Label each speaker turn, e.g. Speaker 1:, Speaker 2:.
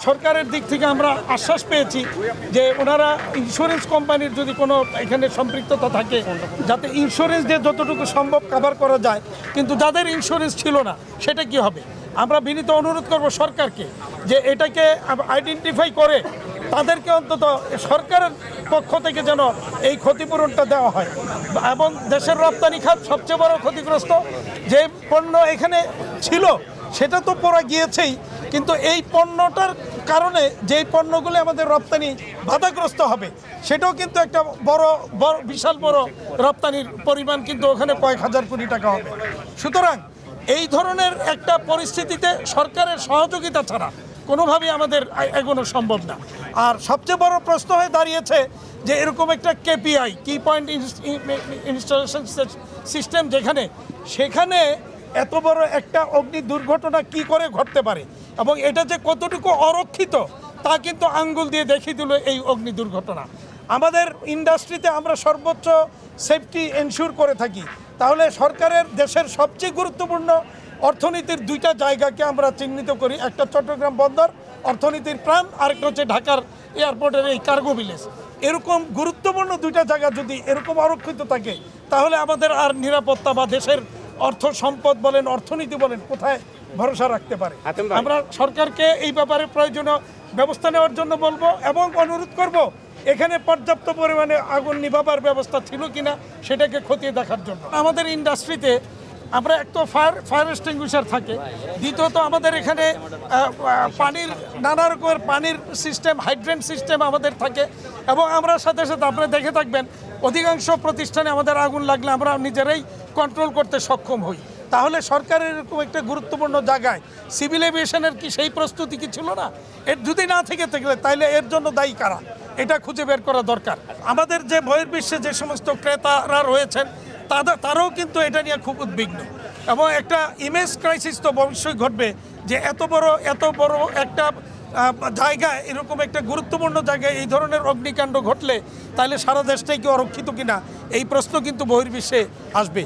Speaker 1: সরকারের দিক থেকে আমরা আশ্বাস পেয়েছি যে ওনারা ইন্স্যুরেন্স কোম্পানির যদি কোনো এখানে সম্পৃক্ততা থাকে যাতে ইন্স্যুরেন্স দিয়ে যতটুকু সম্ভব কভার করা যায়, কিন্তু যাদের ইন্স্যুরেন্স ছিল না সেটা কি হবে? আমরা বিনীত অনুরোধ করব সরকারকে যে এটাকে আইডেন্টিফাই করে তাদেরকে অন্তত সরকারের পক্ষ থেকে যেন এই ক্ষতিপূরণটা দেওয়া হয়। এবং দেশের রপ্তানি খাত সবচেয়ে বড় ক্ষতিগ্রস্ত। যে পণ্য এখানে ছিল সেটা তো পড়া গিয়েছেই, কিন্তু এই পণ্যটার কারণে যেই পণ্যগুলো আমাদের রপ্তানি বাধাগ্রস্ত হবে সেটাও কিন্তু একটা বড় বিশাল বড় রপ্তানির পরিমাণ কিন্তু ওখানে কয়েক হাজার কোটি টাকা হবে। সুতরাং এই ধরনের একটা পরিস্থিতিতে সরকারের সহযোগিতা ছাড়া কোনোভাবেই আমাদের এগোনো সম্ভব না। আর সবচেয়ে বড় প্রশ্ন হয়ে দাঁড়িয়েছে যে এরকম একটা কেপিআই কি পয়েন্ট ইনস্টলেশন সিস্টেম সেখানে এত বড় একটা অগ্নি দুর্ঘটনা কি করে ঘটতে পারে এবং এটা যে কতটুকু অরক্ষিত তা কিন্তু আঙ্গুল দিয়ে দেখিয়ে দিল এই অগ্নি দুর্ঘটনা। আমাদের ইন্ডাস্ট্রিতে আমরা সর্বোচ্চ সেফটি এনশিওর করে থাকি, তাহলে সরকারের দেশের সবচেয়ে গুরুত্বপূর্ণ অর্থনীতির দুইটা জায়গাকে আমরা চিহ্নিত করি, একটা চট্টগ্রাম বন্দর অর্থনীতির প্রাণ, আরেকটা হচ্ছে ঢাকার এয়ারপোর্টের এই কার্গো ভিলেজ। এরকম গুরুত্বপূর্ণ দুইটা জায়গা যদি এরকম অরক্ষিত থাকে তাহলে আমাদের আর নিরাপত্তা বা দেশের অর্থ সম্পদ বলেন অর্থনীতি বলেন কোথায় ভরসা রাখতে পারে? আমরা সরকারকে এই ব্যাপারে প্রয়োজনীয় ব্যবস্থা নেওয়ার জন্য বলবো এবং অনুরোধ করব এখানে পর্যাপ্ত পরিমাণে আগুন নিভাবার ব্যবস্থা ছিল কিনা সেটাকে খতিয়ে দেখার জন্য। আমাদের ইন্ডাস্ট্রিতে আমরা এক তো ফায়ার এক্সটিংগুইশার থাকে, দ্বিতীয়ত আমাদের এখানে পানির নানা রকমের পানির সিস্টেম হাইড্রেন্ট সিস্টেম আমাদের থাকে এবং আমরা সাথে সাথে আপনারা দেখে থাকবেন অধিকাংশ প্রতিষ্ঠানে আমাদের আগুন লাগলে আমরা নিজেরাই কন্ট্রোল করতে সক্ষম হই। তাহলে সরকারের এরকম একটা গুরুত্বপূর্ণ জায়গায় সিভিল এভিয়েশনের কি সেই প্রস্তুতি কি ছিল না? এর যদি না থেকে থাকলে তাহলে এর জন্য দায়ী কারা এটা খুঁজে বের করা দরকার। আমাদের যে বহির্বিশ্বে যে সমস্ত ক্রেতারা রয়েছেন তারাও কিন্তু এটা নিয়ে খুব উদ্বিগ্ন এবং একটা ইমেজ ক্রাইসিস তো অবশ্যই ঘটবে যে এত বড় একটা জায়গায় এরকম একটা গুরুত্বপূর্ণ জায়গায় এই ধরনের অগ্নিকাণ্ড ঘটলে তাহলে সারা দেশটাই কি অরক্ষিত কিনা এই প্রশ্ন কিন্তু বহির্বিশ্বে আসবে।